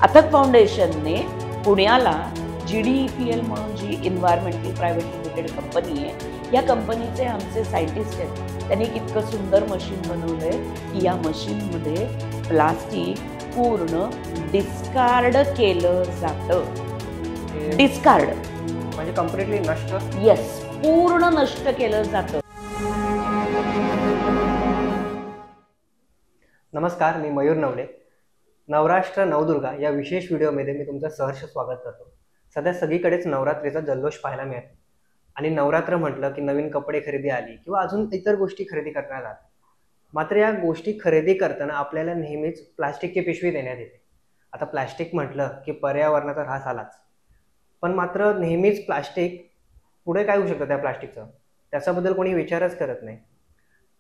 अथक फाउंडेशनने पुण्याला GDEPL म्हणून जी एन्व्हायरमेंटल प्रायव्हेट लिमिटेड कंपनी आहे, या कंपनीचे आमचे सायंटिस्ट आहेत. त्यांनी इतकं सुंदर मशीन बनवलंय की या मशीनमध्ये प्लास्टिक पूर्ण डिस्कार्ड केलं जातं. डिस्कार्ड म्हणजे कम्प्लिटली नष्ट. येस, पूर्ण नष्ट केलं जातं. नमस्कार, मी मयूर नवले. नवराष्ट्र नवदुर्गा या विशेष व्हिडिओमध्ये मी तुमचं सहर्ष स्वागत करतो. सध्या सगळीकडेच नवरात्रीचा जल्लोष पाहायला मिळतो आणि नवरात्र म्हटलं की नवीन कपडे खरेदी आली किंवा अजून इतर गोष्टी खरेदी करण्यात आल्या. मात्र या गोष्टी खरेदी करताना आपल्याला नेहमीच प्लास्टिकची पिशवी देण्यात येते. आता प्लास्टिक म्हटलं की पर्यावरणाचा ऱ्हास आलाच, पण मात्र नेहमीच प्लास्टिक पुढे काय होऊ शकतं त्या प्लास्टिकचं, त्याच्याबद्दल कोणी विचारच करत नाही.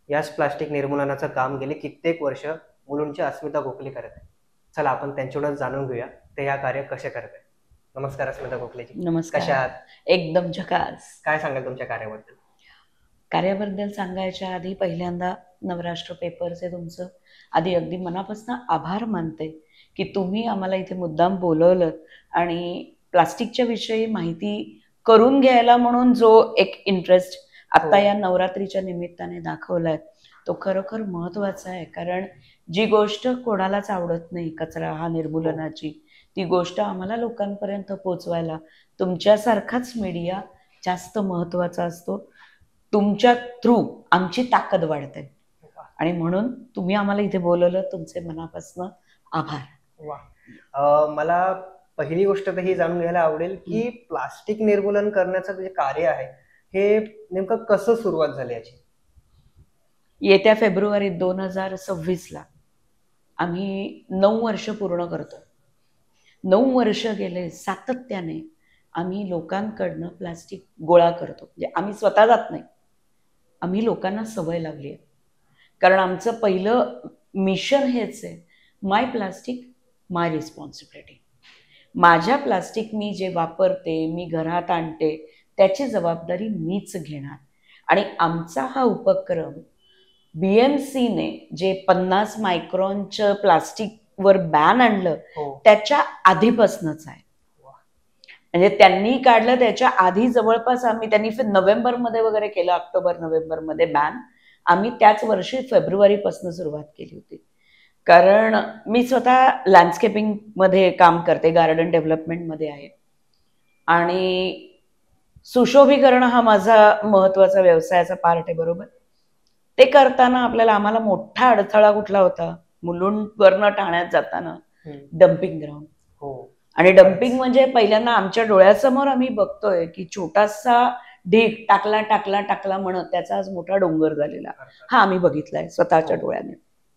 याच प्लास्टिक निर्मूलनाचं काम गेले कित्येक वर्ष मुलुंडची अस्मिता गोखले करत आहे. चला आपण त्यांच्याकडून जाणून घेऊया ते या कार्य कसे करत आहे. नमस्कार अस्मिता गोखलेजी. नमस्कार. कशा आहात? एकदम झकास. काय सांगाल तुमच्या कार्याबद्दल? कार्याबद्दल सांगायच्या आधी पहिल्यांदा नवराष्ट्र पेपरचे तुमचं आधी अगदी मनापासून आभार मानते की तुम्ही आम्हाला इथे मुद्दाम बोलवलं आणि प्लास्टिकच्या विषयी माहिती करून घ्यायला म्हणून जो एक इंटरेस्ट आता या नवरात्रीच्या निमित्ताने दाखवलाय तो खरोखर महत्वाचा आहे. कारण जी गोष्ट कोणालाच आवडत नाही, कचरा हा निर्मूलनाची, ती गोष्ट आम्हाला लोकांपर्यंत पोहोचवायला तुमच्यासारखाच मीडिया जास्त महत्वाचा असतो. तुमच्या थ्रू आमची ताकद वाढते आणि म्हणून तुम्ही आम्हाला इथे बोलवलं, तुमचे मनापासून आभार. वा. मला पहिली गोष्ट तर ही जाणून घ्यायला आवडेल की प्लास्टिक निर्मूलन करण्याचं जे कार्य आहे हे नेमकं कसं सुरुवात झाली याची? येत्या फेब्रुवारी 2026ला आम्ही 9 वर्ष पूर्ण करतो. 9 वर्ष गेले सातत्याने आम्ही लोकांकडनं प्लास्टिक गोळा करतो. म्हणजे आम्ही स्वतः जात नाही, आम्ही लोकांना सवय लावली आहे. कारण आमचं पहिलं मिशन हेच आहे, माय प्लास्टिक माय रिस्पॉन्सिबिलिटी. माझ्या प्लास्टिक मी जे वापरते, मी घरात आणते, त्याची जबाबदारी मीच घेणार. आणि आमचा हा उपक्रम BMCने जे 50 मायक्रॉनचं प्लास्टिकवर बॅन आणलं त्याच्या आधीपासूनच आहे. म्हणजे त्यांनी काढलं त्याच्या आधी जवळपास त्यांनी नोव्हेंबरमध्ये वगैरे केलं, ऑक्टोबर नोव्हेंबरमध्ये बॅन. आम्ही त्याच वर्षी फेब्रुवारीपासून सुरुवात केली होती. कारण मी स्वतः लँडस्केपिंगमध्ये काम करते, गार्डन डेव्हलपमेंटमध्ये आहे आणि सुशोभीकरण हा माझा महत्वाचा व्यवसायाचा पार्ट आहे. बरोबर, ते करताना आम्हाला मोठा अडथळा कुठला होता? मुलुंडवरनं ठाण्यात जाताना डम्पिंग ग्राउंड. आणि डम्पिंग म्हणजे पहिल्यांदा आमच्या डोळ्यासमोर आम्ही बघतोय की छोटासा ढीग टाकला टाकला टाकला म्हणत त्याचा आज मोठा डोंगर झालेला हा आम्ही बघितलाय स्वतःच्या डोळ्याने.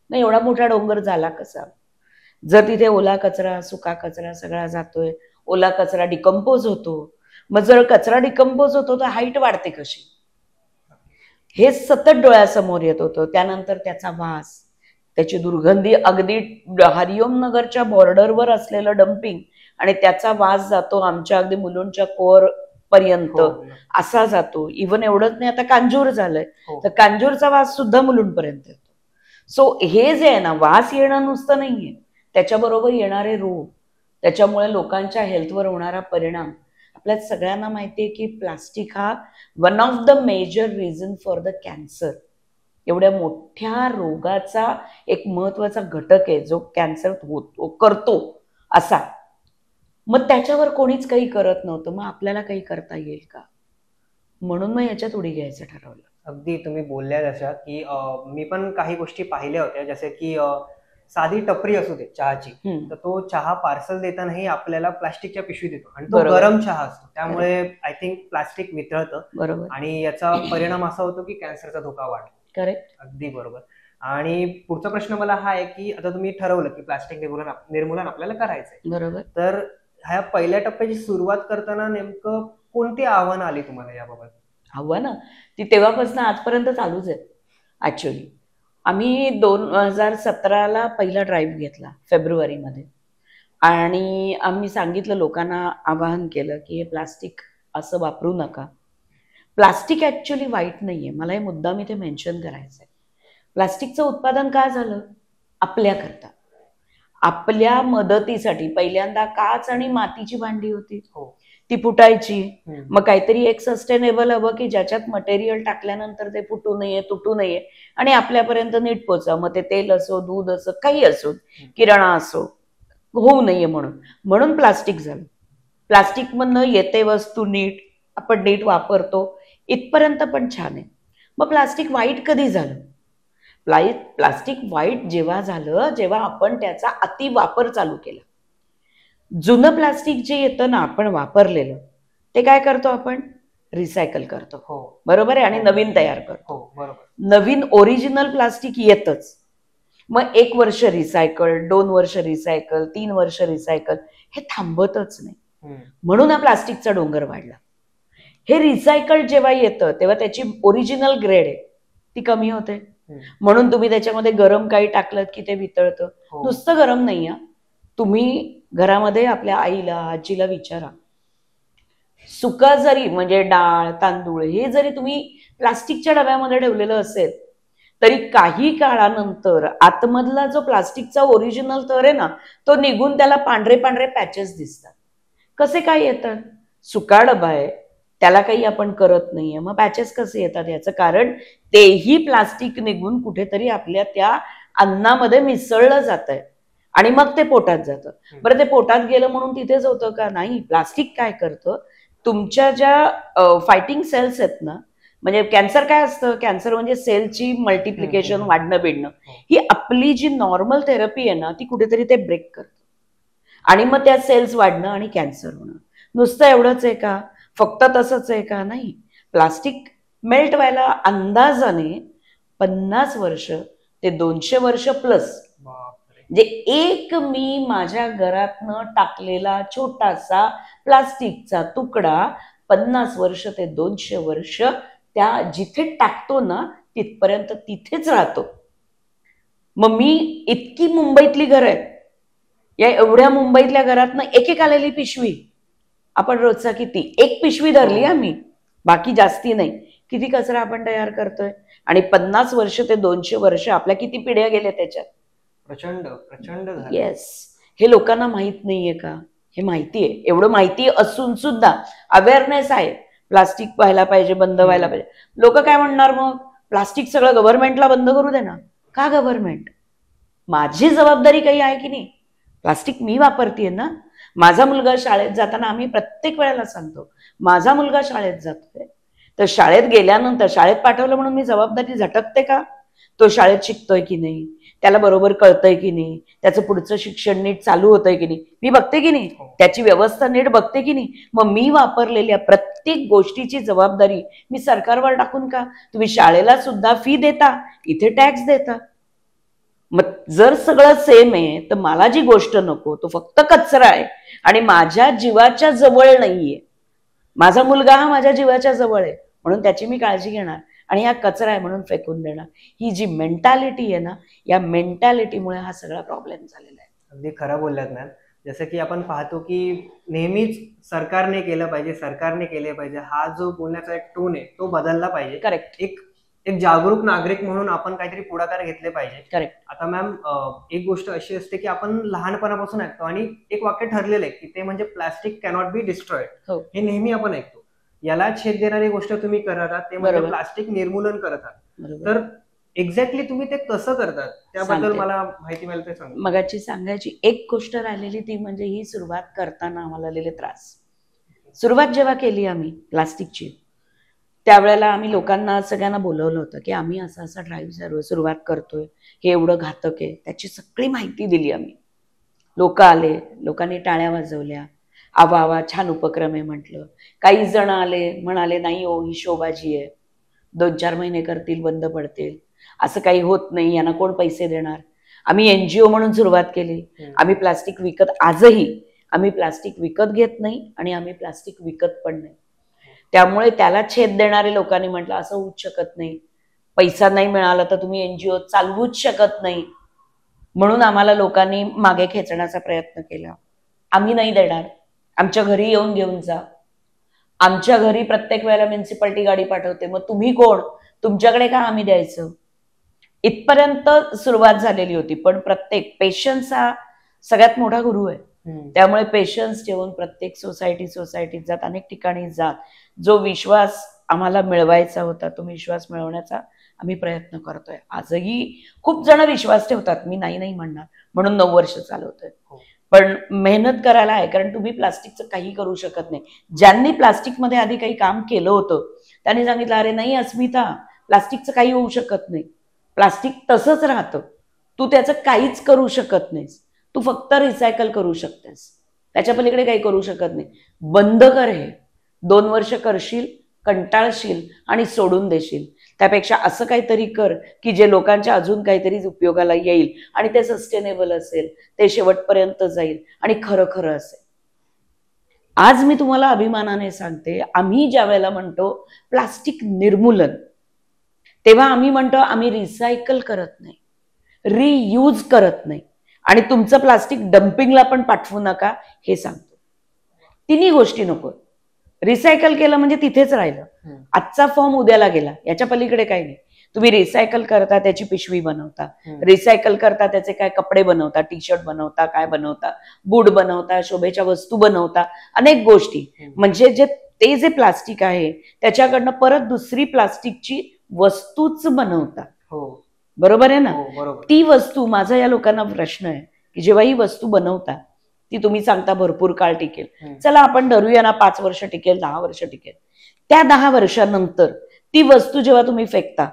नाही, एवढा मोठा डोंगर झाला कसा? जर तिथे ओला कचरा सुका कचरा सगळा जातोय, ओला कचरा डिकम्पोज होतो, मग जर कचरा डिकम्पोज होतो तर हाईट वाढते कशी? हे सतत डोळ्यासमोर येत होतं. त्यानंतर त्याचा वास, त्याची दुर्गंधी, अगदी हरिओम नगरच्या बॉर्डरवर असलेलं डम्पिंग आणि त्याचा वास जातो आमच्या अगदी मुलुंडच्या कोर पर्यंत असा जातो. इव्हन एवढंच नाही, आता कांजूर झालंय तर कांजूरचा वास सुद्धा मुलुंडपर्यंत येतो. सो हे जे आहे ना, वास येणं नुसतं नाहीये, त्याच्याबरोबर येणारे रोग, त्याच्यामुळे लोकांच्या हेल्थवर होणारा परिणाम. आपल्या सगळ्यांना माहिती आहे की प्लास्टिक हा one of the major reason for the cancer. एवढ्या मोठ्या रोगाचा एक महत्वाचा घटक आहे जो कॅन्सर करतो असा. मग त्याच्यावर कोणीच काही करत नव्हतं. मग आपल्याला काही करता येईल का, म्हणून मग याच्यात उडी घ्यायचं ठरवलं. अगदी तुम्ही बोलल्या जशा की मी पण काही गोष्टी पाहिल्या होत्या, जसे की साधी टपरी असू दे चहाची, तर तो चहा पार्सल देतानाही आपल्याला प्लास्टिकच्या पिशवी देतो आणि तो गरम चहा असतो, त्यामुळे आय थिंक प्लास्टिक वितळतं आणि याचा परिणाम असा होतो की कॅन्सरचा धोका वाढतो. करेक्ट, अगदी बरोबर. आणि पुढचा प्रश्न मला हा आहे की आता तुम्ही ठरवलं की प्लास्टिक निर्मूलन आपल्याला करायचंय, बरोबर, तर ह्या पहिल्या टप्प्याची सुरुवात करताना नेमकं कोणती आव्हानं आली तुम्हाला याबाबत? आव्हानं ती तेव्हापासून आजपर्यंत चालूच आहेत. ऍक्च्युअली आम्ही 2017ला पहिला ड्राईव्ह घेतला फेब्रुवारीमध्ये आणि आम्ही सांगितलं, लोकांना आवाहन केलं की हे प्लास्टिक असं वापरू नका. प्लास्टिक ऍक्च्युअली वाईट नाहीये, मला हे मुद्दाम इथे मेन्शन करायचंय. प्लास्टिकचं उत्पादन का झालं? आपल्याकरता. आपल्या मदतीसाठी पहिल्यांदा काच आणि मातीची भांडी होती, हो. ती फुटायची. हम्म. मग काहीतरी एक सस्टेनेबल हवं की ज्याच्यात मटेरियल टाकल्यानंतर ते फुटू नये, तुटू नये आणि आपल्यापर्यंत नीट पोचा. मग ते तेल असो, दूध असो, काही असो, किराणा असो, होऊ नये म्हणून प्लास्टिक झालं. प्लास्टिक मधनं येते वस्तू नीट, आपण नीट वापरतो, इथपर्यंत पण छान आहे. मग प्लास्टिक वाईट कधी झालं? प्लास्टिक वाईट जेव्हा झालं जेव्हा आपण त्याचा अतिवापर चालू केला. जुनं प्लास्टिक जे येतं ना आपण वापरलेलं, ते काय करतो आपण? रिसायकल करतो. हो. बरोबर आहे. आणि नवीन तयार करतो. हो, बरोबर. नवीन ओरिजिनल प्लास्टिक येतच. मग 1 वर्ष रिसायकल, 2 वर्ष रिसायकल, 3 वर्ष रिसायकल, हे थांबतच नाही. म्हणून हा प्लास्टिकचा डोंगर वाढला. हे रिसायकल जेव्हा येतं तेव्हा त्याची ओरिजिनल ग्रेड आहे ती कमी होते. म्हणून तुम्ही त्याच्यामध्ये गरम काही टाकलं की ते वितळतं. नुसतं गरम नाही, तुम्ही घरामध्ये आपल्या आईला, आजीला विचारा, सुका जरी म्हणजे डाळ, तांदूळ हे जरी तुम्ही प्लास्टिकच्या डब्यामध्ये ठेवलेलं असेल तरी काही काळानंतर आतमधला जो प्लास्टिकचा ओरिजिनल थर आहे ना तो निघून त्याला पांढरे पांढरे पॅचेस दिसतात. कसे काय येतात? सुका डबा आहे, त्याला काही आपण करत नाहीये, मग पॅचेस कसे येतात? याचं कारण तेही प्लास्टिक निघून कुठेतरी आपल्या त्या अन्नामध्ये मिसळलं जात आहे आणि मग ते पोटात जातं. बरं, ते पोटात गेलं म्हणून तिथेच होतं का? नाही. प्लास्टिक काय करतं, तुमच्या ज्या फायटिंग सेल्स आहेत ना, म्हणजे कॅन्सर काय असतं? कॅन्सर म्हणजे सेलची मल्टिप्लिकेशन, वाढणं बिडणं. ही आपली जी नॉर्मल थेरपी आहे ना ती कुठेतरी ते ब्रेक करतं आणि मग त्या सेल्स वाढणं आणि कॅन्सर होणं. नुसतं एवढंच आहे का? फक्त तसंच आहे का? नाही. प्लास्टिक मेल्ट व्हायला अंदाजाने 50 वर्ष ते 200 वर्ष प्लस. म्हणजे एक मी माझ्या घरातनं टाकलेला छोटासा प्लास्टिकचा तुकडा 50 वर्ष ते 200 वर्ष त्या जिथे टाकतो ना तिथपर्यंत तिथेच राहतो. मग मी इतकी मुंबईतली घरं आहेत, या एवढ्या मुंबईतल्या घरातनं एक आलेली पिशवी, आपण रोजचा किती? 1 पिशवी धरली आम्ही, बाकी जास्ती नाही. किती कचरा आपण तयार करतोय आणि 50 वर्ष ते 200 वर्ष आपल्या किती पिढ्या गेल्या त्याच्यात? प्रचंड प्रचंड. येस. हे लोकांना माहित नाहीये का? हे माहिती आहे. एवढं माहिती असून सुद्धा अवेअरनेस आहे, प्लास्टिक व्हायला पाहिजे, बंद व्हायला पाहिजे. लोक काय म्हणणार मग? प्लास्टिक सगळं गव्हर्नमेंटला बंद करू दे ना. का गव्हर्नमेंट? माझी जबाबदारी काही आहे की नाही? प्लास्टिक मी वापरतेय ना. माझा मुलगा शाळेत जाताना आम्ही प्रत्येक वेळेला सांगतो, माझा मुलगा शाळेत जातोय तर शाळेत गेल्यानंतर शाळेत पाठवलं म्हणून मी जबाबदारी झटकते का? तो शाळेत शिकतोय की नाही, त्याला बरोबर कळतंय की नाही, त्याचं पुढचं शिक्षण नीट चालू होतंय की नाही, मी बघते की नाही, त्याची व्यवस्था नीट बघते की नाही. मग मी वापरलेल्या प्रत्येक गोष्टीची जबाबदारी मी सरकारवर टाकून का? तुम्ही शाळेला सुद्धा फी देता, इथे टॅक्स देता. मग जर सगळं सेम आहे तर मला जी गोष्ट नको तो फक्त कचरा आहे आणि माझ्या जीवाच्या जवळ नाहीये. माझा मुलगा हा माझ्या जीवाच्या जवळ आहे म्हणून त्याची मी काळजी घेणार आणि हा कचरा आहे म्हणून फेकून देणार. ही जी मेंटॅलिटी आहे ना, या मेंटॅलिटीमुळे हा सगळा प्रॉब्लेम झालेला आहे. अगदी खरं बोललात मॅम. जसं की आपण पाहतो की नेहमीच सरकारने केलं पाहिजे, सरकारने केले पाहिजे, हा जो बोलण्याचा एक टोन आहे तो बदलला पाहिजे. करेक्ट. एक जागरूक नागरिक म्हणून आपण काहीतरी पुढाकार घेतले पाहिजे. करेक्ट. आता मॅम एक गोष्ट अशी असते की आपण लहानपणापासून ऐकतो आणि एक वाक्य ठरलेलं आहे की ते म्हणजे प्लास्टिक कॅनॉट बी डिस्ट्रॉइड. हे नेहमी आपण ऐकतो. याला छेद देणारी गोष्ट तुम्ही करत आहात ते म्हणजे प्लास्टिक निर्मूलन करत आहात. तर एक्झॅक्टली तुम्ही ते कसं करतात त्याबद्दल मला माहिती मिळेल ते सांगा. मगाची सांगायची एक गोष्ट राहिलेली ती म्हणजे ही सुरुवात करताना आम्हाला आलेले त्रास. सुरुवात जेव्हा केली आम्ही प्लास्टिकची त्यावेळेला आम्ही लोकांना सगळ्यांना बोलवलं होतं की आम्ही असा ड्राईव्ह सुरुवात करतोय, हे एवढं घातक आहे, त्याची सगळी माहिती दिली आम्ही. लोक आले, लोकांनी टाळ्या वाजवल्या, आवा आवा छान उपक्रम आहे म्हटलं. काही जण आले, म्हणाले नाही हो ही शोबाजी आहे, 2-4 महिने करतील बंद पडतील, असं काही होत नाही, यांना कोण पैसे देणार. आम्ही NGO म्हणून सुरुवात केली. आम्ही प्लास्टिक विकत, आजही आम्ही प्लास्टिक विकत घेत नाही आणि आम्ही प्लास्टिक विकत पण नाही. त्यामुळे त्याला छेद देणारे लोकांनी म्हटलं असं होऊच शकत नाही, पैसा नाही मिळाला तर तुम्ही NGO चालवूच शकत नाही. म्हणून आम्हाला लोकांनी मागे खेचण्याचा प्रयत्न केला. आम्ही नाही देणार, आमच्या घरी येऊन घेऊन जा. आमच्या घरी प्रत्येक वेळेला म्युन्सिपाल्टी गाडी पाठवते, मग तुम्ही कोण, तुमच्याकडे का आम्ही द्यायचं. इथपर्यंत सुरुवात झालेली होती. पण प्रत्येक पेशन्स हा सगळ्यात मोठा गुरु आहे. त्यामुळे पेशन्स ठेवून प्रत्येक सोसायटीत जात, अनेक ठिकाणी जात, जो विश्वास आम्हाला मिळवायचा होता तो विश्वास मिळवण्याचा आम्ही प्रयत्न करतोय. आजही खूप जण विश्वास ठेवतात, मी नाही म्हणणार, म्हणून 9 वर्ष चालवतोय. पण मेहनत करायला आहे, कारण तुम्ही प्लास्टिकचं काही करू शकत नाही. ज्यांनी प्लास्टिकमध्ये आधी काही काम केलं होतं त्यांनी सांगितलं, अरे नाही अस्मिता, प्लास्टिकचं काही होऊ शकत नाही, प्लास्टिक तसंच राहतं, तू त्याचं काहीच करू शकत नाहीस, तू फक्त रिसायकल करू शकतेस, त्याच्या पलीकडे काही करू शकत नाही. बंद कर हे. 2 वर्ष करशील, कंटाळशील आणि सोडून देशील. त्यापेक्षा असं काहीतरी कर की जे लोकांच्या अजून काहीतरी उपयोगाला येईल आणि ते सस्टेनेबल असेल, ते शेवटपर्यंत जाईल आणि खरं असेल. आज मी तुम्हाला अभिमानाने सांगते, आम्ही ज्या वेळेला म्हणतो प्लास्टिक निर्मूलन, तेव्हा आम्ही म्हणतो आम्ही रिसायकल करत नाही, रियूज करत नाही आणि तुमचं प्लास्टिक डम्पिंगला पण पाठवू नका हे सांगतो. तिन्ही गोष्टी नको. रिसायकल केलं म्हणजे तिथेच राहिलं, आजचा फॉर्म उद्याला गेला, याच्या पलीकडे काही नाही. तुम्ही रिसायकल करता, त्याची पिशवी बनवता, रिसायकल करता, त्याचे काय कपडे बनवता, टी शर्ट बनवता, काय बनवता, बूट बनवता, शोभेच्या वस्तू बनवता, अनेक गोष्टी. म्हणजे जे प्लास्टिक आहे त्याच्याकडनं परत दुसरी प्लास्टिकची वस्तूच बनवता. बरोबर आहे ना? ती वस्तू, माझा या लोकांना प्रश्न आहे की जेव्हा ही वस्तू बनवता ती तुम्ही सांगता भरपूर काळ टिकेल, चला आपण धरूया ना 5 वर्ष टिकेल, 10 वर्ष टिकेल. त्या 10 वर्षानंतर ती वस्तू जेव्हा तुम्ही फेकता,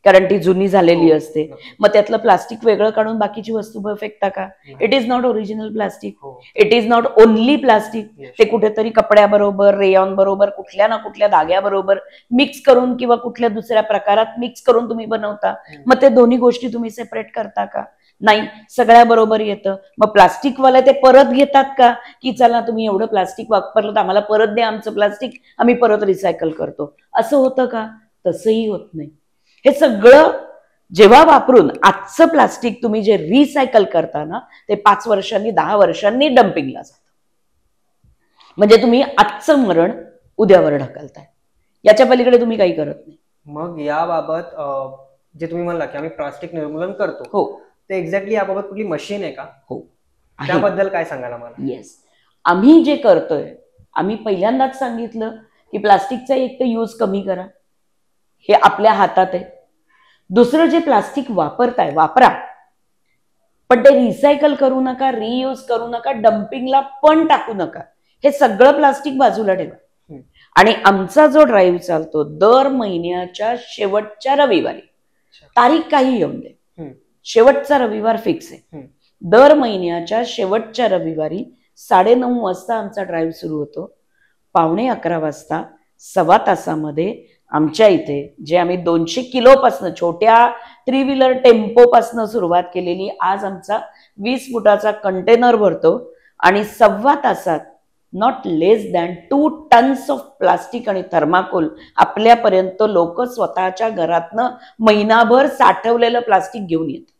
कारण ती जुनी झालेली असते, मग त्यातलं प्लास्टिक वेगळं काढून बाकीची वस्तू फेकता का? It is not original plastic, it is not only plastic. ते कुठेतरी कपड्याबरोबर, रेयॉन बरोबर, कुठल्या ना कुठल्या धाग्याबरोबर मिक्स करून किंवा कुठल्या दुसऱ्या प्रकारात मिक्स करून तुम्ही बनवता. मग ते दोन्ही गोष्टी तुम्ही सेपरेट करता का? नाही, सगळ्या बरोबर येतं. मग प्लास्टिकवाले ते परत घेतात का की चला तुम्ही एवढं प्लास्टिक वापरलं तर आम्हाला परत द्या आमचं प्लास्टिक, आम्ही परत रिसायकल करतो, असं होतं का? तसंही होत नाही. हे सगळं जेव्हा वापरून आजचं प्लास्टिक तुम्ही जे रिसायकल करता ना, ते 5 वर्षांनी 10 वर्षांनी डम्पिंगला जातं. म्हणजे तुम्ही आजचं मरण उद्यावर ढकलताय, याच्या पलीकडे तुम्ही काही करत नाही. मग याबाबत जे तुम्ही म्हणला की आम्ही प्लास्टिक निर्मूलन करतो, हो, ते एक्झॅक्टली याबाबत कुठली मशीन आहे का? हो, त्याबद्दल काय सांगाल आम्हाला? येस, आम्ही जे करतोय, आम्ही पहिल्यांदाच सांगितलं की प्लास्टिकचा एक तर यूज कमी करा, हे आपल्या हातात आहे. दुसरं, जे प्लास्टिक वापरताय वापरा, पण ते रिसायकल करू नका, रियूज करू नका, डम्पिंगला पण टाकू नका. हे सगळं प्लास्टिक बाजूला ठेवा. आणि आमचा जो ड्राईव्ह चालतो दर महिन्याच्या शेवटच्या रविवारी, तारीख काही येऊन दे, शेवटचा रविवार फिक्स आहे. दर महिन्याच्या शेवटच्या रविवारी 9:30 वाजता आमचा ड्राईव्ह सुरू होतो. 11:15 वाजता 1.25 तासामध्ये आमच्या इथे, जे आम्ही 200 किलोपासनं, छोट्या 3 व्हीलर टेम्पोपासनं सुरुवात केलेली, आज आमचा 20 फुटाचा कंटेनर भरतो आणि 1.25 तासात not less than 2 tons of plastic आणि थर्माकोल आपल्यापर्यंत लोक स्वतःच्या घरातनं महिनाभर साठवलेलं प्लास्टिक घेऊन येतात.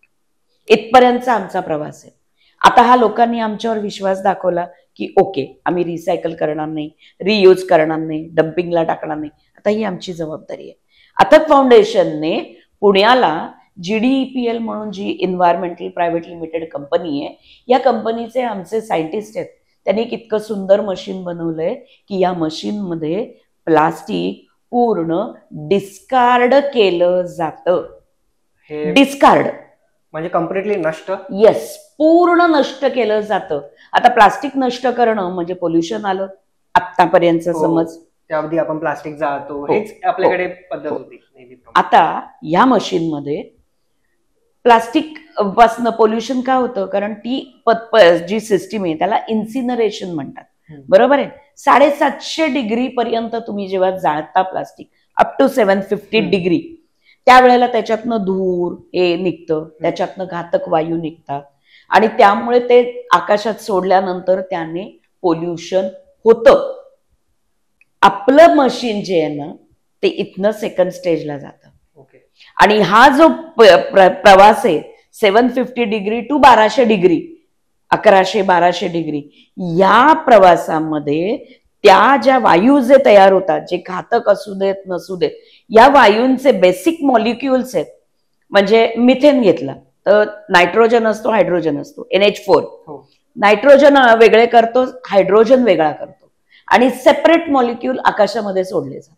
इथपर्यंतचा आमचा प्रवास आहे. आता हा लोकांनी आमच्यावर विश्वास दाखवला की ओके, आम्ही रिसायकल करणार नाही, रियूज करणार नाही, डम्पिंगला टाकणार नाही. आता ही आमची जबाबदारी आहे. अथक फाउंडेशनने पुण्याला GDEPL म्हणून, जी एन्व्हायरमेंटल प्रायव्हेट लिमिटेड कंपनी आहे, या कंपनीचे आमचे सायंटिस्ट आहेत. त्यांनी एक इतकं सुंदर मशीन बनवलंय की या मशीनमध्ये प्लास्टिक पूर्ण डिस्कार्ड केलं जातं. डिस्कार्ड म्हणजे कम्प्लिटली नष्ट? येस, पूर्ण नष्ट केलं जातं. आता प्लास्टिक नष्ट करणं म्हणजे पोल्युशन आलं आतापर्यंत समज. त्याआधी आपण प्लास्टिक जाळतो, हेच आपल्याकडे पद्धत होती. आता या मशीन मध्ये प्लास्टिक पासनं पोल्युशन का होतं? कारण ती जी सिस्टीम आहे त्याला इन्सिनरेशन म्हणतात. बरोबर आहे. 750 डिग्री पर्यंत तुम्ही जेव्हा जाळता प्लास्टिक, अप टू 750 डिग्री, त्यावेळेला त्याच्यातनं धूर हे निघतं, त्याच्यातनं घातक वायू निघतात आणि त्यामुळे ते आकाशात सोडल्यानंतर त्याने पोल्युशन होतं. आपलं मशीन जे आहे ना, ते इथनं सेकंड स्टेजला जातं. आणि हा जो प्रवास आहे 750 डिग्री टू 1200 डिग्री, 1100-1200 डिग्री, या प्रवासामध्ये त्या ज्या वायू जे तयार होतात, जे घातक असू देत नसू देत, या वायूंचे बेसिक मॉलिक्युल्स आहेत. म्हणजे मिथेन घेतला तर नायट्रोजन असतो, हायड्रोजन असतो, NH4. नायट्रोजन वेगळे करतो, हायड्रोजन वेगळा करतो आणि सेपरेट मॉलिक्यूल आकाशामध्ये सोडले जातात.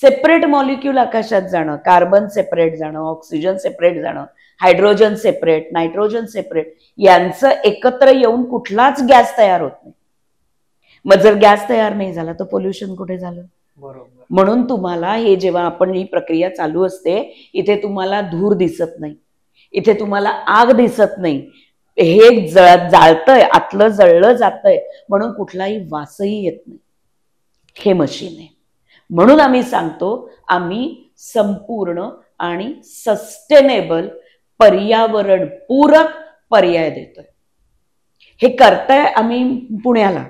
सेपरेट मॉलिक्यूल आकाशात जाणं, कार्बन सेपरेट जाणं, ऑक्सिजन सेपरेट जाणं, हायड्रोजन सेपरेट, नायट्रोजन सेपरेट, यांचं एकत्र येऊन कुठलाच गॅस तयार होत नाही. मग जर गॅस तयार नाही झाला तर पोल्युशन कुठे झालं? बरोबर. म्हणून तुम्हाला हे जेव्हा आपण ही प्रक्रिया चालू असते, इथे तुम्हाला धूर दिसत नाही, इथे तुम्हाला आग दिसत नाही, हे जाळतंय, आतलं जळलं जातंय, म्हणून कुठलाही वासही येत नाही. हे मशीन आहे. म्हणून आम्ही सांगतो, आम्ही संपूर्ण आणि सस्टेनेबल पर्यावरण पूरक पर्याय देतोय. हे करताय आम्ही पुण्याला,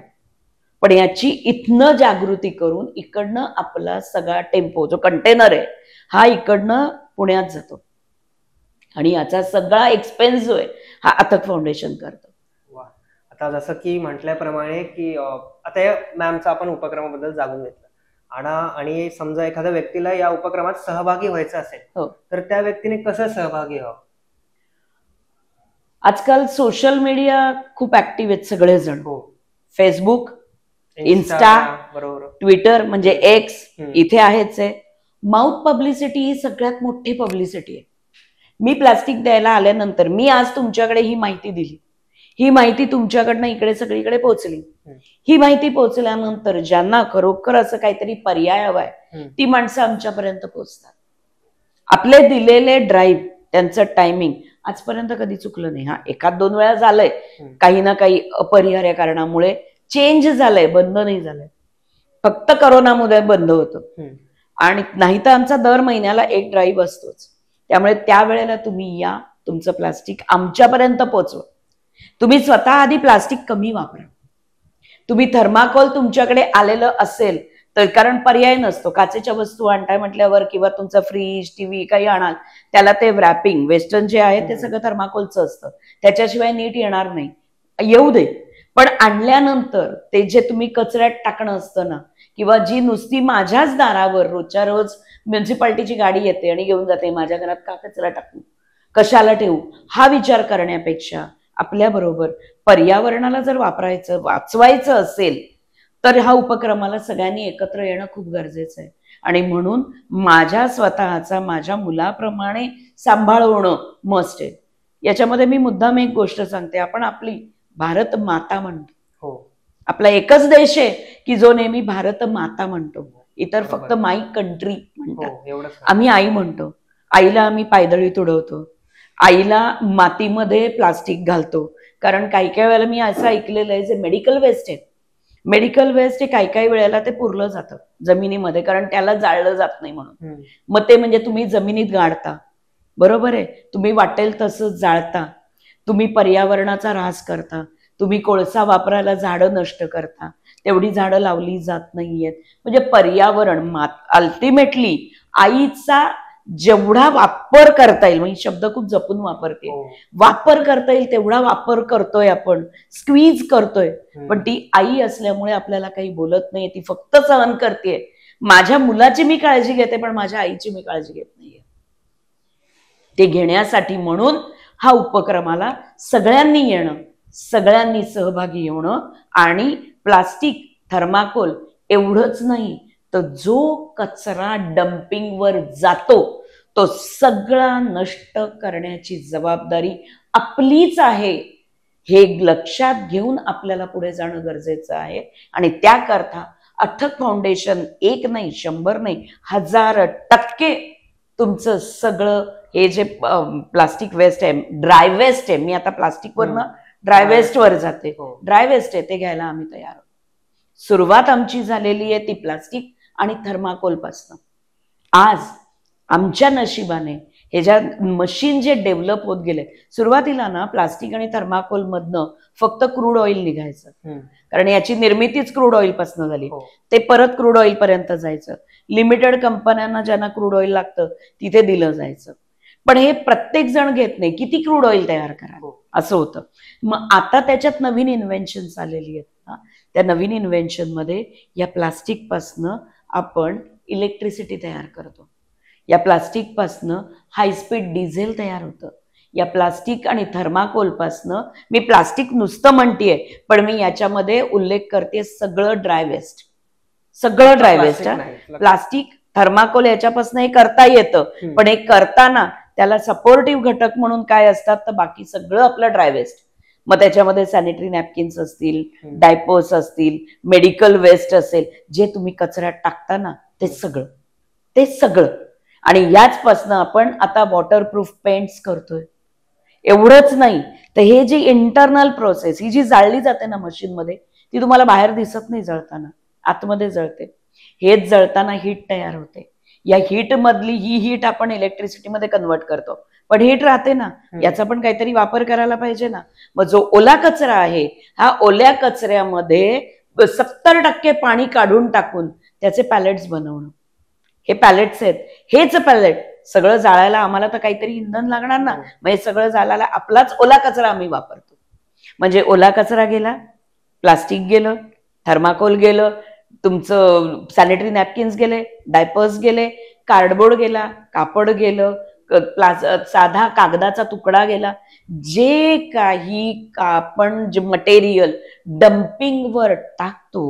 पण याची इथनं जागृती करून इकडनं आपला सगळा टेम्पो जो कंटेनर आहे हा इकडनं पुण्यात जातो आणि याचा सगळा एक्सपेन्स जो आहे हा अथक फाउंडेशन करतो. वा. आता जसं की म्हटल्याप्रमाणे की आता या मॅमचा आपण उपक्रमाबद्दल जाणून घेतलं आणि समजा एखाद्या व्यक्तीला या उपक्रमात सहभागी व्हायचं असेल, तर त्या व्यक्तीने कसं सहभागी व्हावं? आजकाल सोशल मीडिया खूप ऍक्टिव्ह आहेत सगळेजण. फेसबुक, इन्स्टा, बरोबर, ट्विटर म्हणजे एक्स, इथे आहेच आहे. माउथ पब्लिसिटी ही सगळ्यात मोठी पब्लिसिटी आहे. मी प्लास्टिक द्यायला आल्यानंतर मी आज तुमच्याकडे ही माहिती दिली, ही माहिती तुमच्याकडनं इकडे सगळीकडे पोहोचली. ही माहिती पोहोचल्यानंतर ज्यांना खरोखर असं काहीतरी पर्याय हवाय ती माणसं आमच्यापर्यंत पोहोचतात. आपले दिलेले ड्राईव्ह, त्यांचं टायमिंग आजपर्यंत कधी चुकलं नाही. हा, एखाद दोन वेळा झालंय, काही ना काही अपरिहार्य कारणामुळे चेंज झालंय, बंद नाही झालंय. फक्त करोनामुळे बंद होतं आणि नाही तर आमचा दर महिन्याला एक ड्राईव्ह असतोच. त्यामुळे त्यावेळेला तुम्ही या, तुमचं प्लास्टिक आमच्यापर्यंत पोहोचवा. तुम्ही स्वतः आधी प्लास्टिक कमी वापरा. तुम्ही थर्माकोल तुमच्याकडे आलेलं असेल तर, कारण पर्याय नसतो, काचेच्या वस्तू आणताय म्हटल्यावर किंवा तुमचं फ्रीज, टीव्ही काही आणाल त्याला ते व्रॅपिंग वेस्टर्न जे आहे ते सगळं थर्माकोलचं असतं, त्याच्याशिवाय नीट येणार नाही. येऊ दे, पण आणल्यानंतर ते जे तुम्ही कचऱ्यात टाकणं असतं ना, किंवा जी नुसती माझ्याच दारावर रोजच्या रोज म्युन्सिपाल्टीची गाडी येते आणि घेऊन जाते, माझ्या घरात का कचरा टाकू, कशाला ठेवू, हा विचार करण्यापेक्षा आपल्याबरोबर पर्यावरणाला जर वाचवायचं असेल तर हा उपक्रमाला सगळ्यांनी एकत्र येणं खूप गरजेचं आहे. आणि म्हणून माझ्या स्वतःचा माझ्या मुलाप्रमाणे सांभाळ होणं मस्ट आहे. याच्यामध्ये मी मुद्दाम एक गोष्ट सांगते, आपण आपली भारत माता म्हणतो. आपला एकच देश आहे की जो नेहमी भारत माता म्हणतो, इतर फक्त माय कंट्री म्हणतात. आम्ही आई म्हणतो. आईला आम्ही पायदळी तुडवतो, आईला मातीमध्ये प्लास्टिक घालतो. कारण काही काही वेळेला मी असं ऐकलेलं आहे, जे मेडिकल वेस्ट आहे, मेडिकल वेस्ट हे काही वेळेला ते पुरलं जातं जमिनीमध्ये, कारण त्याला जाळलं जात नाही म्हणून. मग ते म्हणजे तुम्ही जमिनीत गाडता, बरोबर आहे, तुम्ही वाटेल तसं जाळता, तुम्ही पर्यावरणाचा ऱ्हास करता, तुम्ही कोळसा वापरायला झाडं नष्ट करता, तेवढी झाडं लावली जात नाहीयेत. म्हणजे पर्यावरण अल्टिमेटली आईचा जेवढा वापर करता येईल, म्हणजे शब्द खूप जपून वापरते, वापर करता येईल तेवढा वापर करतोय आपण, स्क्वीज करतोय. पण ती आई असल्यामुळे आपल्याला काही बोलत नाही, ती फक्त सहन करते. माझ्या मुलाची मी काळजी घेते पण माझ्या आईची मी काळजी घेत नाहीये. ते घेण्यासाठी म्हणून हा उपक्रमाला सगळ्यांनी येणं, सगळ्यांनी सहभागी होणं. आणि प्लास्टिक, थर्माकोल एवढंच नाही तर जो कचरा डम्पिंगवर जातो तो सगळा नष्ट करण्याची जबाबदारी आपलीच आहे, हे लक्षात घेऊन आपल्याला पुढे जाणं गरजेचं आहे. आणि त्याकरता अथक फाउंडेशन एक नाही, 100 नाही, 1000% तुमचं सगळं हे जे प्लास्टिक वेस्ट आहे, ड्राय वेस्ट आहे, मी आता प्लास्टिकवरनं ड्राय वेस्ट वर जाते, ड्राय वेस्ट आहे ते घ्यायला आम्ही तयार आहोत. सुरुवात आमची झालेली आहे ती प्लास्टिक आणि थर्माकोल पासून. आज आमच्या नशिबाने हे ज्या मशीन जे डेव्हलप होत गेले, सुरुवातीला ना प्लास्टिक आणि थर्माकोल मधनं फक्त क्रूड ऑइल निघायचं, कारण याची निर्मितीच क्रूड ऑइल पासून झाली. ते परत क्रूड ऑइल पर्यंत जायचं, लिमिटेड कंपन्यांना ज्यांना क्रूड ऑइल लागतं तिथे दिलं जायचं. पण हे प्रत्येक जण घेत नाही, किती क्रूड ऑइल तयार करा असं होतं. मग आता त्याच्यात नवीन इन्व्हेन्शन्स आलेली आहेत. त्या नवीन इन्व्हेन्शन मध्ये या प्लास्टिक पासनं आपण इलेक्ट्रिसिटी तयार करतो, या प्लास्टिक पासनं हायस्पीड डिझेल तयार होतं, या प्लास्टिक आणि थर्माकोलपासनं, मी प्लास्टिक नुसतं म्हणतेय पण मी याच्यामध्ये उल्लेख करते सगळं ड्राय वेस्ट, सगळं ड्राय वेस्ट. प्लास्टिक थर्माकोल याच्यापासून हे करता येतं, पण हे करताना त्याला सपोर्टिव्ह घटक म्हणून काय असतात तर बाकी सगळं आपलं ड्राय वेस्ट. मग त्याच्यामध्ये सॅनिटरी नॅपकिन्स असतील, डायपर्स असतील, मेडिकल वेस्ट असेल, जे तुम्ही कचऱ्यात टाकता ना ते सगळं. आणि याचपासनं आपण आता वॉटरप्रूफ पेंट्स करतोय. एवढंच नाही तर हे जी इंटरनल प्रोसेस ही जी जाळली जाते ना मशीनमध्ये, ती तुम्हाला बाहेर दिसत नाही जळताना, आतमध्ये जळते. हेच जळताना हीट तयार होते. या हीट मधली ही हीट आपण इलेक्ट्रिसिटीमध्ये कन्वर्ट करतो, पण हीट राहते ना, याचा पण काहीतरी वापर करायला पाहिजे ना. मग जो ओला कचरा आहे, हा ओल्या कचऱ्यामध्ये 70% पाणी काढून टाकून त्याचे पॅलेट्स बनवणं. हे पॅलेट्स आहेत, हेच पॅलेट सगळं जाळायला आम्हाला तर काहीतरी इंधन लागणार ना, मग हे सगळं जाळायला आपलाच ओला कचरा आम्ही वापरतो. म्हणजे ओला कचरा गेला, प्लास्टिक गेलं, थर्माकोल गेलं, तुमचं सॅनिटरी नॅपकिन्स गेले, डायपर्स गेले, कार्डबोर्ड गेला, कापड गेलं, साधा कागदाचा तुकडा गेला. जे काही आपण जे मटेरियल डम्पिंगवर टाकतो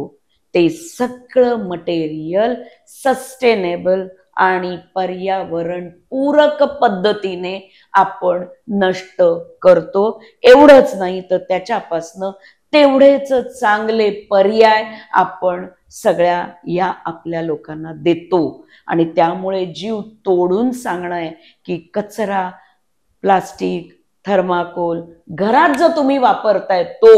ते सगळं मटेरियल सस्टेनेबल आणि पर्यावरण पूरक पद्धतीने आपण नष्ट करतो. एवढंच नाही तर त्याच्यापासनं तेवढेच चांगले पर्याय आपण सगळ्या या आपल्या लोकांना देतो. आणि त्यामुळे जीव तोडून सांगणं आहे की कचरा, प्लास्टिक, थर्माकोल घरात जो तुम्ही वापरताय तो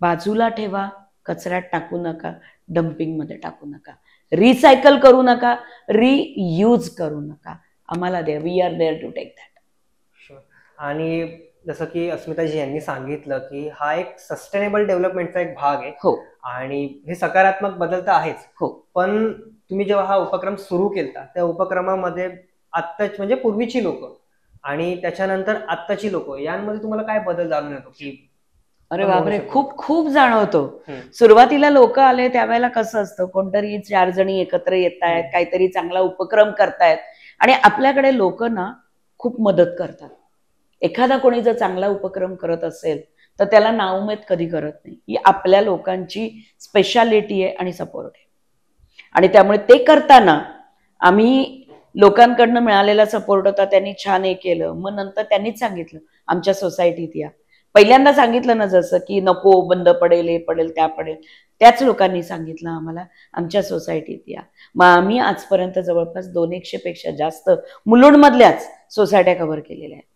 बाजूला ठेवा, कचऱ्यात टाकू नका, डम्पिंगमध्ये टाकू नका, रिसायकल करू नका, रियूज करू नका. आम्हाला द्या, we are there to take that. आणि जसं की अस्मिताजी यांनी सांगितलं की हा एक सस्टेनेबल डेव्हलपमेंटचा एक भाग आहे. हो. आणि हे सकारात्मक बदल तर आहेच. हो. पण तुम्ही जेव्हा हा उपक्रम सुरू केला त्या उपक्रमामध्ये आत्ताच म्हणजे पूर्वीची लोक आणि त्याच्यानंतर आत्ताची लोक यांमध्ये तुम्हाला काय बदल जाणून येतो की? अरे बापरे, खूप खूप जाणवतो. सुरुवातीला लोक आले त्यावेळेला कसं असतं, कोणतरी 4 जणी एकत्र येत आहेत, काहीतरी चांगला उपक्रम करतायत आणि आपल्याकडे लोक ना खूप मदत करतात. एखादा कोणी जर चांगला उपक्रम करत असेल तर त्याला नाउमेद कधी करत नाही. ही आपल्या लोकांची स्पेशालिटी आहे आणि सपोर्ट आहे. आणि त्यामुळे ते करताना आम्ही लोकांकडनं मिळालेला सपोर्ट होता, त्यांनी छान हे केलं. मग नंतर त्यांनीच सांगितलं आमच्या सोसायटीत या. पहिल्यांदा सांगितलं ना जसं की नको, बंद पडेल, हे पडेल, त्या पडेल, त्याच लोकांनी सांगितलं आम्हाला आमच्या सोसायटीत या. मग आम्ही आजपर्यंत जवळपास 200 पेक्षा जास्त मुलुंडमधल्याच सोसायट्या कव्हर केलेल्या आहेत.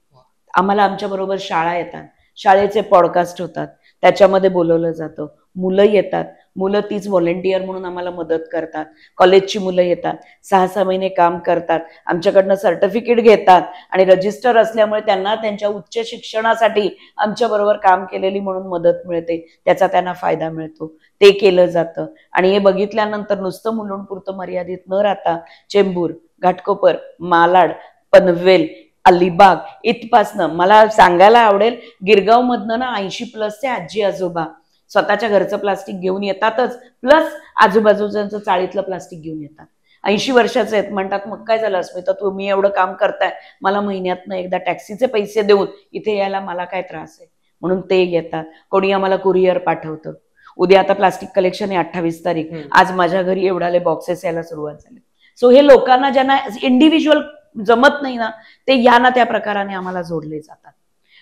आम्हाला आमच्या बरोबर शाळा येतात, शाळेचे पॉडकास्ट होतात, त्याच्यामध्ये बोलवलं जातं. मुलं येतात, मुलं तीच व्हॉलेंटियर म्हणून आम्हाला मदत करतात. कॉलेजची मुलं येतात, 6-6 महिने काम करतात, आमच्याकडनं सर्टिफिकेट घेतात आणि रजिस्टर असल्यामुळे त्यांना त्यांच्या उच्च शिक्षणासाठी आमच्या बरोबर काम केलेली म्हणून मदत मिळते, त्याचा त्यांना फायदा मिळतो. ते केलं जातं. आणि हे बघितल्यानंतर नुसतं मुलुंडपुरतं मर्यादित न राहता चेंबूर, घाटकोपर, मालाड, पनवेल, अलिबाग इथपासनं मला सांगायला आवडेल, गिरगाव मधनं ना 80+ आजी आजोबा स्वतःच्या घरचं प्लास्टिक घेऊन येतातच, प्लस आजूबाजूचं चाळीतलं प्लास्टिक घेऊन येतात. 80 वर्षाचे आहेत. म्हणतात मग काय झालं अस्मिता, तुम्ही एवढं काम करताय, मला महिन्यातनं एकदा टॅक्सीचे पैसे देऊन इथे यायला मला काय त्रास आहे, म्हणून ते येतात. कोणी आम्हाला कुरिअर पाठवतं. उद्या आता प्लास्टिक कलेक्शन आहे 28 तारीख, आज माझ्या घरी एवढाले बॉक्सेस यायला सुरुवात झाली. सो हे लोकांना ज्यांना इंडिव्हिज्युअल जमत नाही ना, ते या ना त्या प्रकाराने आम्हाला जोडले जातात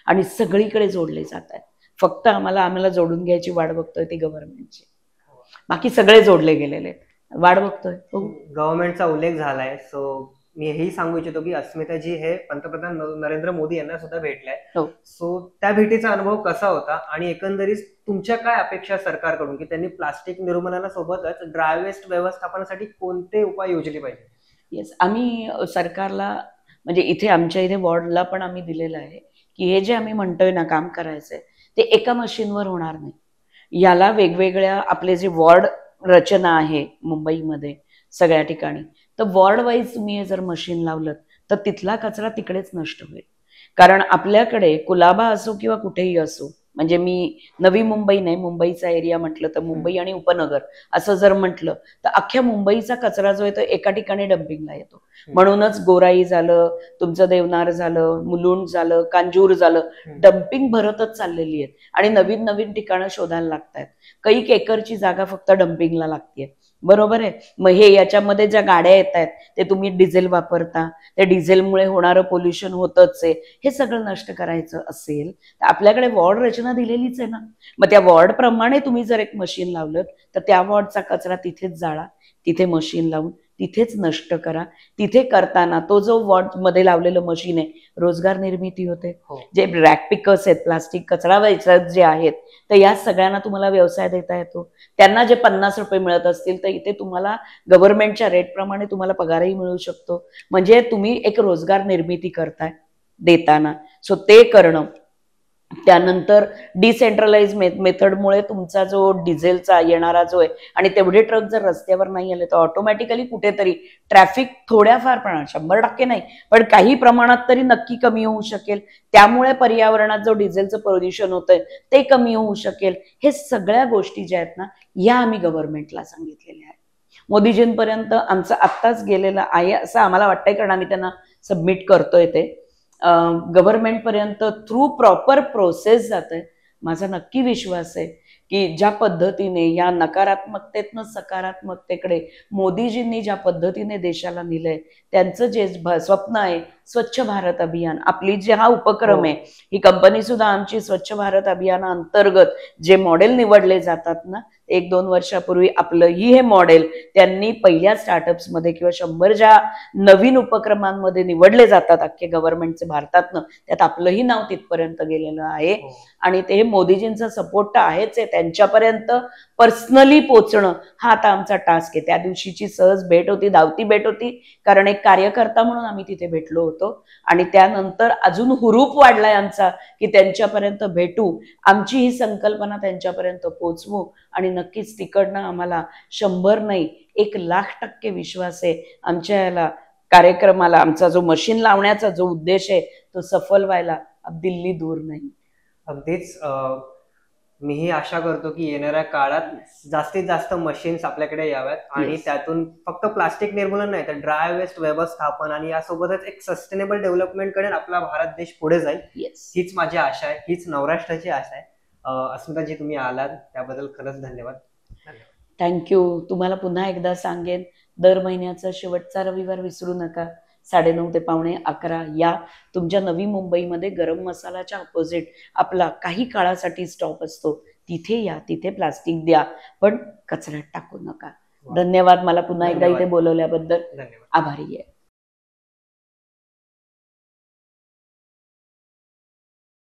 आणि सगळीकडे जोडले जातात. फक्त आम्हाला जोडून घ्यायची वाट बघतोय ती गव्हर्नमेंटची, बाकी सगळे जोडले गेलेले वाट बघतोय. गव्हर्नमेंटचा उल्लेख झालाय, सो मी हेही सांगू इच्छितो की अस्मिताजी हे पंतप्रधान नरेंद्र मोदी यांना सुद्धा भेटलाय. सो त्या भेटीचा अनुभव कसा होता आणि एकंदरीत तुमच्या काय अपेक्षा सरकारकडून की त्यांनी प्लास्टिक निर्मूलनासोबतच ड्राय वेस्ट व्यवस्थापनासाठी कोणते उपाय योजले पाहिजे? येस, आम्ही सरकारला म्हणजे इथे आमच्या इथे वॉर्डला पण आम्ही दिलेलं आहे की हे जे आम्ही म्हणतोय ना काम करायचंय ते एका मशीनवर होणार नाही. याला वेगवेगळ्या आपले जे वॉर्ड रचना आहे मुंबईमध्ये सगळ्या ठिकाणी, तर वॉर्ड वाईज तुम्ही हे जर मशीन लावलं तर तिथला कचरा तिकडेच नष्ट होईल. कारण आपल्याकडे कुलाबा असो किंवा कुठेही असो, म्हणजे मी नवी मुंबई नाही, मुंबईचा एरिया म्हटलं तर मुंबई आणि उपनगर असं जर म्हटलं तर अख्ख्या मुंबईचा कचरा जो आहे तो एका ठिकाणी डम्पिंगला येतो. म्हणूनच गोराई झालं, तुमचं देवनार झालं, मुलुंड झालं, कांजूर झालं, डम्पिंग भरतच चाललेली आहेत आणि नवीन नवीन ठिकाणं शोधायला लागतात. कैक एकरची जागा फक्त डम्पिंगला लागते. बरोबर आहे. मग हे याच्यामध्ये ज्या गाड्या येत आहेत ते तुम्ही डिझेल वापरता, त्या डिझेलमुळे होणारं पोल्युशन होतच आहे. हे सगळं नष्ट करायचं असेल तर आपल्याकडे वॉर्ड रचना दिलेलीच आहे ना. मग त्या वॉर्ड प्रमाणे तुम्ही जर एक मशीन लावलं तर त्या वॉर्डचा कचरा तिथेच जाळा, तिथे मशीन लावून तिथेच नष्ट करा. तिथे करताना तो जो वॉर्ड मध्ये लावलेलं मशीन आहे, रोजगार निर्मिती होते. जे रॅक पिकर्स आहेत, प्लास्टिक कचरा वेचक जे आहेत, तर या सगळ्यांना तुम्हाला व्यवसाय देता येतो. त्यांना जे 50 रुपये मिळत असतील तर इथे तुम्हाला गव्हर्नमेंटच्या रेट प्रमाणे तुम्हाला पगारही मिळू शकतो. म्हणजे तुम्ही एक रोजगार निर्मिती करताय देताना. सो ते करणं. त्यानंतर डिसेंट्रलाइज मेथडमुळे तुमचा जो डिझेलचा येणारा जो आहे आणि तेवढे ट्रक जर रस्त्यावर नाही आले तर ऑटोमॅटिकली कुठेतरी ट्रॅफिक थोड्याफार प्रमाणात, 100% नाही पण काही प्रमाणात तरी नक्की कमी होऊ शकेल. त्यामुळे पर्यावरणात जो डिझेलचं प्रदूषण होतंय ते कमी होऊ शकेल. हे सगळ्या गोष्टी ज्या आहेत ना, या आम्ही गव्हर्नमेंटला सांगितलेल्या आहेत. मोदीजींपर्यंत आमचं आत्ताच गेलेलं आहे असं आम्हाला वाटतंय, कारण आम्ही त्यांना सबमिट करतोय ते गव्हर्नमेंट पर्यंत थ्रू प्रॉपर प्रोसेस जाते. माझा नक्की विश्वास आहे की ज्या पद्धतीने या नकारात्मकतेतनं सकारात्मकतेकडे मोदीजींनी ज्या पद्धतीने देशाला नेलंय, त्यांचं जे स्वप्न आहे स्वच्छ भारत अभियान, आपली जे हा उपक्रम आहे, ही कंपनी सुद्धा आमची स्वच्छ भारत अभियानाअंतर्गत जे मॉडेल निवडले जातात ना, 1-2 वर्षापूर्वी आपलंही हे मॉडेल त्यांनी पहिल्या स्टार्टअप्समध्ये किंवा 100 ज्या नवीन उपक्रमांमध्ये निवडले जातात अख्खे गव्हर्नमेंटचे भारतातनं, त्यात आपलंही नाव तिथपर्यंत गेलेलं आहे. आणि ते मोदीजींचा सपोर्ट तर आहेच आहे, त्यांच्यापर्यंत पर्सनली पोचणं हा आता आमचा टास्क आहे. त्या दिवशीची सहज भेट होती, धावती भेट होती, कारण एक कार्यकर्ता म्हणून आम्ही तिथे भेटलो होतो आणि त्यानंतर अजून हुरूप वाढलाय आमचा की त्यांच्यापर्यंत भेटू, आमची ही संकल्पना त्यांच्यापर्यंत पोचवू आणि नक्कीच तिकडनं आम्हाला 100 नाही 1,00,000% विश्वास आहे आमच्या याला कार्यक्रमाला. आमचा जो मशीन लावण्याचा जो उद्देश आहे तो सफल व्हायला अब दिल्ली दूर नाही. अगदीच. मीही आशा करतो की येणाऱ्या काळात जास्तीत जास्त मशीन्स आपल्याकडे याव्यात आणि त्यातून फक्त प्लास्टिक निर्मूलन नाही तर ड्राय वेस्ट व्यवस्थापन आणि यासोबतच एक सस्टेनेबल डेव्हलपमेंट कडे आपला भारत देश पुढे जाईल. हीच माझी आशा आहे, हीच नवराष्ट्राची आशा आहे. अस्मिताजी, तुम्ही आलात त्याबद्दल खरंच धन्यवाद. थँक्यू. तुम्हाला पुन्हा एकदा सांगेन, दर महिन्याचा शेवटचा रविवार विसरू नका. 9:30 ते 11:15 या. तुमच्या नवी मुंबईमध्ये गरम मसालाच्या अपोजिट आपला काही काळासाठी स्टॉप असतो, तिथे या. तिथे प्लास्टिक द्या पण कचऱ्यात टाकू नका. धन्यवाद. मला पुन्हा एकदा इथे बोलवल्याबद्दल आभारी आहे.